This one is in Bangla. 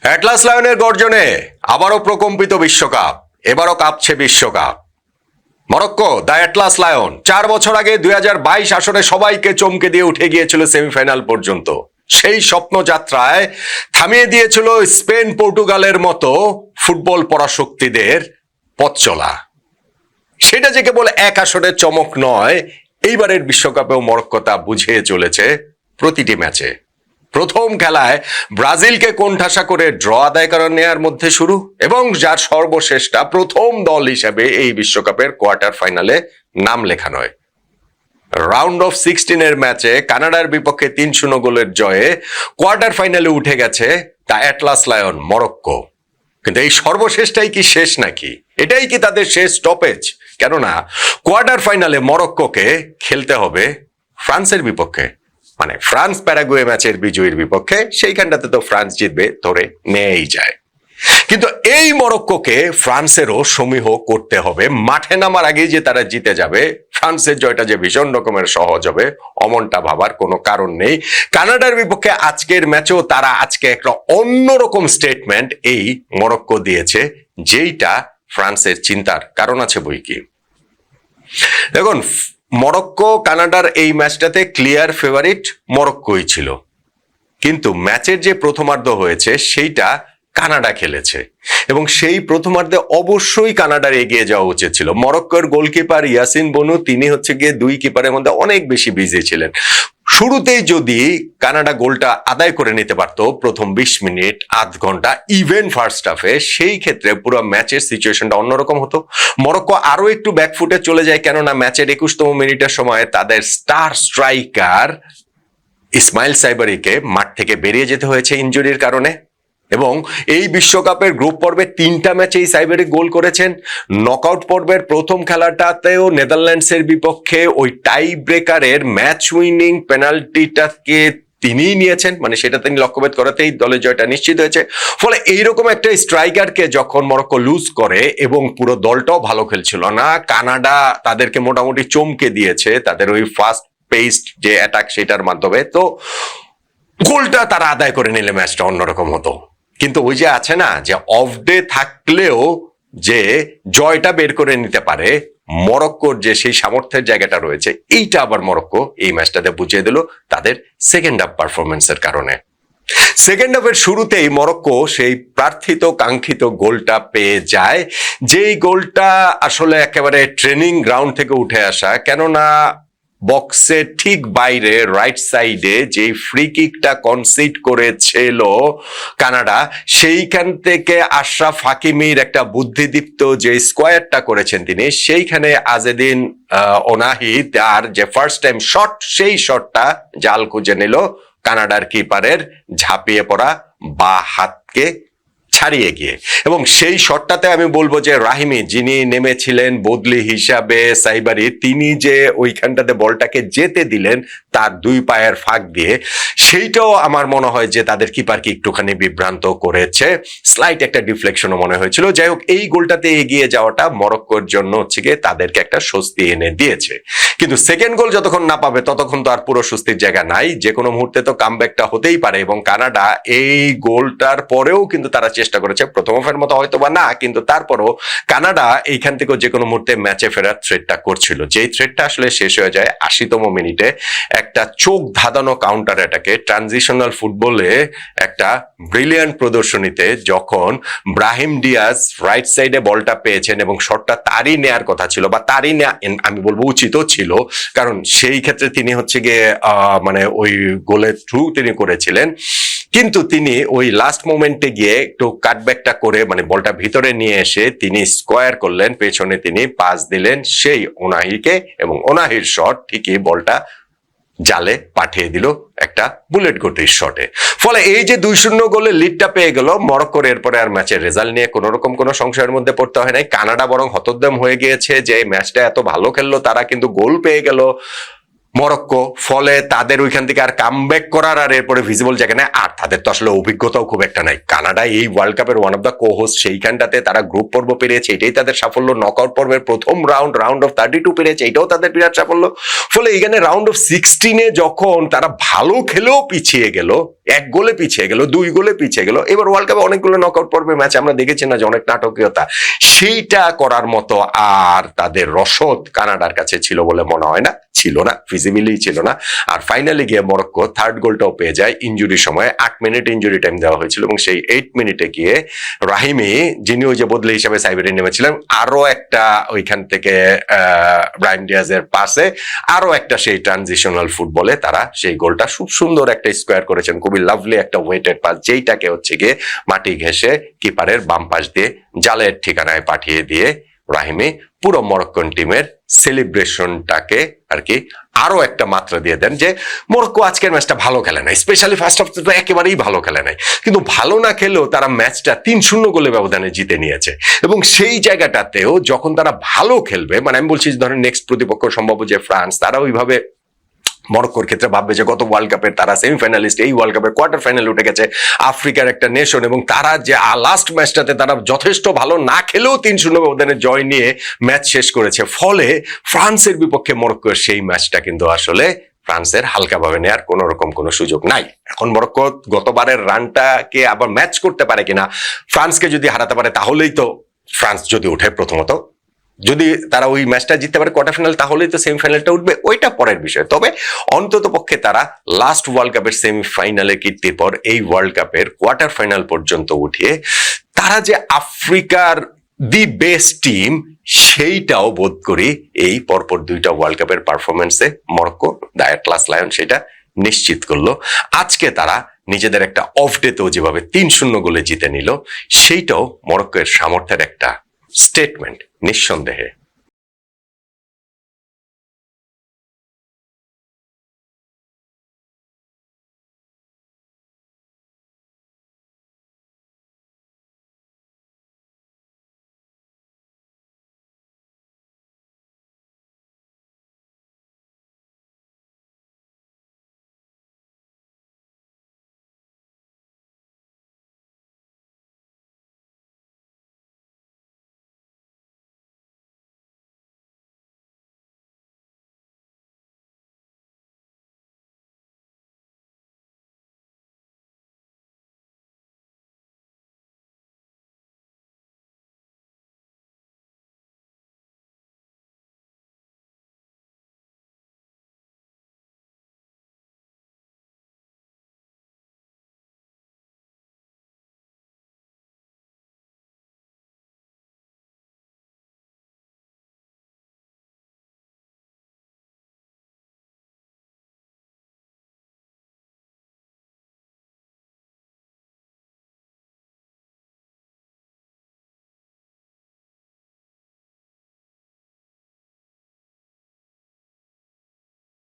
অ্যাটলাস লায়নের গর্জনে আবারও প্রকম্পিত বিশ্বকাপ, এবারও কাঁপছে বিশ্বকাপ। মরক্কো দ্য অ্যাটলাস লায়ন 4 বছর আগে 2022 আসরে সবাইকে চমকে দিয়ে উঠে গিয়েছিল সেমিফাইনাল পর্যন্ত। সেই স্বপ্নযাত্রায় থামিয়ে দিয়েছিল স্পেন পর্তুগালের মতো ফুটবল পরাশক্তিদের পথ চলা। সেটা যে কেবল এক আসরের চমক নয়, এইবারের বিশ্বকাপেও মরক্কো তা বুঝিয়ে চলেছে প্রতিটি ম্যাচে। প্রথম খেলায় ব্রাজিলকে কোণঠাসা করে ড্র আদায় করা নেয়ার মধ্যে শুরু, এবং যার সর্বশেষটা প্রথম দল হিসেবে এই বিশ্বকাপের কোয়ার্টার ফাইনালে নাম লেখা নয়। রাউন্ড অফ 16 ম্যাচে কানাডার বিপক্ষে 3-0 গোলের জয়ে কোয়ার্টার ফাইনালে উঠে গেছে দ্য অ্যাটলাস লায়ন মরক্কো। কিন্তু এই সর্বশেষটাই কি শেষ নাকি? এটাই কি তাদের শেষ স্টপেজ? কেননা কোয়ার্টার ফাইনালে মরক্কোকে খেলতে হবে ফ্রান্সের বিপক্ষে, মানে ফ্রান্স প্যারাগুয়ে ম্যাচের বিজয়ীর বিপক্ষে। সেইখানটাতে তো ফ্রান্স জিতবে ধরে নেই যায়। কিন্তু এই মরক্কোকে ফ্রান্সেরও সমীহ করতে হবে। মাঠে নামার আগেই যে তারা জিতে যাবে, ফ্রান্সের জয়টা যে ভীষণ রকমের সহজ হবে, অমনটা ভাবার কোনো কারণ নেই। কানাডার বিপক্ষে আজকের ম্যাচেও তারা আজকে একটা অন্যরকম স্টেটমেন্ট এই মরক্কো দিয়েছে, যেইটা ফ্রান্সের চিন্তার কারণ আছে বই কি। দেখুন, মরক্কো কানাডার এই ম্যাচটাতে ক্লিয়ার ফেভারিট মরক্কোই ছিল, কিন্তু ম্যাচের যে প্রথমার্ধ হয়েছে সেইটা কানাডা খেলেছে, এবং সেই প্রথমার্ধে অবশ্যই কানাডার এগিয়ে যাওয়া উচিত ছিল। মরক্কোর গোলকিপার ইয়াসিন বনু, তিনি হচ্ছে গিয়ে দুই কিপারের মধ্যে অনেক বেশি বিজি ছিলেন। শুরুতেই যদি কানাডা গোলটা আদায় করে নিতে পারত প্রথম 20 মিনিট, আধ ঘন্টা, ইভেন ফার্স্ট হাফে, সেই ক্ষেত্রে পুরো ম্যাচের সিচুয়েশনটা অন্যরকম হতো। মরক্কো আরো একটু ব্যাকফুটে চলে যায়, কেননা ম্যাচের 21তম মিনিটের সময় তাদের স্টার স্ট্রাইকার ইসমাইল সাইবারিকে মাঠ থেকে বেরিয়ে যেতে হয়েছে ইনজুরির কারণে। এবং এই বিশ্বকাপের গ্রুপ পর্বে 3টা ম্যাচেই সাইবারি গোল করেছেন। নকআউট পর্বের প্রথম খেলাটাতেও নেদারল্যান্ডসের বিপক্ষে ওই টাই ব্রেকারের ম্যাচ উইনিং পেনাল্টিটাকে তিনিই নিয়েছেন, মানে সেটা তিনি লক্ষ্যভেদ করাতেই দলের জয়টা নিশ্চিত হয়েছে। ফলে এইরকম একটা স্ট্রাইকারকে যখন মরক্কো লুজ করে, এবং পুরো দলটাও ভালো খেলছিল না, কানাডা তাদেরকে মোটামুটি চমকে দিয়েছে তাদের ওই ফাস্ট পেস্ট যে অ্যাটাক সেটার মাধ্যমে, তো গোলটা তারা আদায় করে নিলে ম্যাচটা অন্যরকম হতো। কিন্তু ওই যে আছে না, যে অফ ডে থাকলেও যে জয়টা বের করে নিতে পারে, মরক্কোর যে সেই সামর্থ্যের জায়গাটা রয়েছে, এইটা আবার মরক্কো এই ম্যাচটাতে বুঝিয়ে দিল তাদের সেকেন্ড হাফ পারফরমেন্সের কারণে। সেকেন্ড হাফের শুরুতেই মরক্কো সেই প্রার্থিত কাঙ্ক্ষিত গোলটা পেয়ে যায়, যেই গোলটা আসলে একেবারে ট্রেনিং গ্রাউন্ড থেকে উঠে আসা। কেননা বক্সের ঠিক বাইরে রাইট সাইডে যে ফ্রি কিকটা কনসিড করেছিল কানাডা, সেইখান থেকে আশরাফ হাকিমির একটা বুদ্ধিদীপ্ত যে স্কোয়ারটা করেছেন তিনি, সেইখানে আজেদিন ওনাহি তার যে ফার্স্ট টাইম শট, সেই শটটা জাল খুঁজে নিল কানাডার কিপারের ঝাঁপিয়ে পড়া বা হাতকে ছাড়িয়ে গিয়ে। এবং সেই শটটাতে আমি বলবো যে রাহিমি, যিনি নেমেছিলেন বদলি হিসাবে সাইবারি, তিনি যে ওইখানটাতে বলটাকে যেতে দিলেন তার দুই পায়ের ফাঁক দিয়ে, সেইটাও আমার মনে হয় যে তাদের কিপারকে একটুখানি বিভ্রান্ত করেছে। স্লাইট একটা ডিফ্লেকশনও মনে হয়েছিল। যাই হোক, এই গোলটাতে এগিয়ে যাওয়াটা মরক্কোর জন্য হচ্ছে গিয়ে তাদেরকে একটা স্বস্তি এনে দিয়েছে। কিন্তু সেকেন্ড গোল যতক্ষণ না পাবে ততক্ষণ তো আর পুরো স্বস্তির জায়গা নাই। যে কোনো মুহূর্তে তো কামব্যাকটা হতেই পারে, এবং কানাডা এই গোলটার পরেও কিন্তু তারা চেষ্টা করেছে, প্রথম হাফের মতো হয়তো বা না, কিন্তু তারপরও কানাডা এইখান থেকেও যে কোনো মুহূর্তে ম্যাচে ফেরার থ্রেটটা করছিল, যেই থ্রেটটা আসলে শেষ হয়ে যায় 80তম মিনিটে একটা চোখ ধাঁধানো কাউন্টার অ্যাটাকে। ট্রানজিশনাল ফুটবলে একটা ব্রিলিয়ান্ট প্রদর্শনীতে যখন ব্রাহিম ডিয়াজ রাইট সাইডে বলটা পেয়েছেন, এবং শটটা তারই নেয়ার কথা ছিল, বা তারই নেয়া আমি বলবো উচিতও ছিল, কারণ সেই ক্ষেত্রে তিনি হচ্ছে গিয়ে মানে ওই গোলের থ্রু তিনি করেছিলেন। কিন্তু তিনি ওই লাস্ট মোমেন্টে গিয়ে একটু কাটব্যাকটা করে, মানে বলটা ভিতরে নিয়ে এসে তিনি স্কোয়ার করলেন, পেছনে তিনি পাস দিলেন সেই ওনাহিকে, এবং ওনাহির শট ঠিকই বলটা জালে পাঠিয়ে দিল একটা বুলেট গতির শটে। ফলে এই যে 2-0 গোলে লিডটা পেয়ে গেল মরক্কোর, এরপরে আর ম্যাচের রেজাল্ট নিয়ে কোন রকম কোনো সংশয়ের মধ্যে পড়তে হয় নাই। কানাডা বরং হতোদ্যম হয়ে গিয়েছে যে ম্যাচটা এত ভালো খেললো, তারা কিন্তু গোল পেয়ে গেল মরক্কো। ফলে তাদের ওইখান থেকে আর কামব্যাক করার আর এরপরে ভিজিবল জায়গা নেই। আর তাদের তো আসলে অভিজ্ঞতাও খুব একটা নাই। কানাডা এই ওয়ার্ল্ড কাপের ওয়ান অফ দ্য কো-হোস্ট, সেইখানটাতে তারা গ্রুপ পর্ব পেরিয়েছে, এটাই তাদের সাফল্য। নকআউট পর্বের প্রথম রাউন্ড অফ 32 পেরিয়েছে, এটাও তাদের বিরাট সাফল্য। ফলে এখানে রাউন্ড অফ 16 যখন তারা ভালো খেলেও পিছিয়ে গেল, 1 গোলে পিছিয়ে গেল, 2 গোলে পিছিয়ে গেল। এবার ওয়ার্ল্ড কাপে অনেকগুলো নকআউট পর্বের ম্যাচ আমরা দেখেছি না যে অনেক নাটকীয়তা, সেইটা করার মতো আর তাদের রসদ কানাডার কাছে ছিল বলে মনে হয় না, ছিল না, ফিজিবিলি ছিল না। আর ফাইনালে গিয়ে মরক্কো থার্ড গোলটাও পেয়ে যায় ইনজুরির সময়। 8 মিনিট ইনজুরি টাইম দেওয়া হয়েছিল এবং সেই 8 মিনিটে গিয়ে রাহিমি, যিনি ওই যে বদলে হিসাবে সাইবেরে নেমেছিলেন, আরো একটা ওইখান থেকে ব্রায়ান ডিয়াজের পাসে আরো একটা সেই ট্রানজিশনাল ফুটবলে তারা সেই গোলটা খুব সুন্দর একটা স্কোয়ার করেছেন, খুবই লাভলি একটা ওয়েটেড পাস, যেইটাকে হচ্ছে গিয়ে মাটি ঘেঁষে কিপারের বাম পাশ দিয়ে জালের ঠিকানায় পাঠিয়ে দিয়ে রাহিমি পুরো মরক্কন টিমের সেলিব্রেশনটাকে আর কি আরো একটা মাত্রা দিয়ে দেন যে মরক্কো আজকের ম্যাচটা ভালো খেলে নাই, স্পেশালি ফার্স্ট হাফ তো একেবারেই ভালো খেলে নাই, কিন্তু ভালো না খেলেও তারা ম্যাচটা 3-0 গোলে ব্যবধানে জিতে নিয়েছে। এবং সেই জায়গাটাতেও যখন তারা ভালো খেলবে, মানে আমি বলছি ধরেন নেক্সট প্রতিপক্ষ সম্ভব যে ফ্রান্স, তারা ওইভাবে মরক্কোর ক্ষেত্রে ভাববে যে গত ওয়ার্ল্ড কাপের তারা সেমিফাইনালিস্ট, এই ওয়ার্ল্ড কাপের কোয়ার্টার ফাইনাল উঠে গেছে, আফ্রিকার একটা নেশন, এবং তারা যে লাস্ট ম্যাচটাতে তারা যথেষ্ট ভালো না খেলেও 3-0 ব্যবধানে জয় নিয়ে ম্যাচ শেষ করেছে। ফলে ফ্রান্সের বিপক্ষে মরক্কোর সেই ম্যাচটা কিন্তু আসলে ফ্রান্সের হালকাভাবে নেওয়ার কোন রকম কোনো সুযোগ নাই। এখন মরক্কো গতবারের রানটাকে আবার ম্যাচ করতে পারে কিনা, ফ্রান্সকে যদি হারাতে পারে তাহলেই তো, ফ্রান্স যদি উঠে প্রথমত, যদি তারা ওই ম্যাচটা জিততে পারে কোয়ার্টার ফাইনাল, তাহলেই তো সেমিফাইনালটা উঠবে, ওইটা পরের বিষয়। তবে অন্তত পক্ষে তারা লাস্ট ওয়ার্ল্ড কাপের সেমিফাইনালে কীর্তির পর এই ওয়ার্ল্ড কাপের কোয়ার্টার ফাইনাল পর্যন্ত উঠিয়ে তারা যে আফ্রিকার দি বেস্ট টিম, সেইটাও বোধ করি এই পরপর 2টা ওয়ার্ল্ড কাপের পারফরমেন্সে মরক্কো দ্য অ্যাটলাস লায়ন সেটা নিশ্চিত করলো। আজকে তারা নিজেদের একটা অফ ডেতেও যেভাবে 3-0 গোলে জিতে নিল, সেইটাও মরক্কোর সামর্থ্যের একটা স্টেটমেন্ট নিঃসন্দেহে।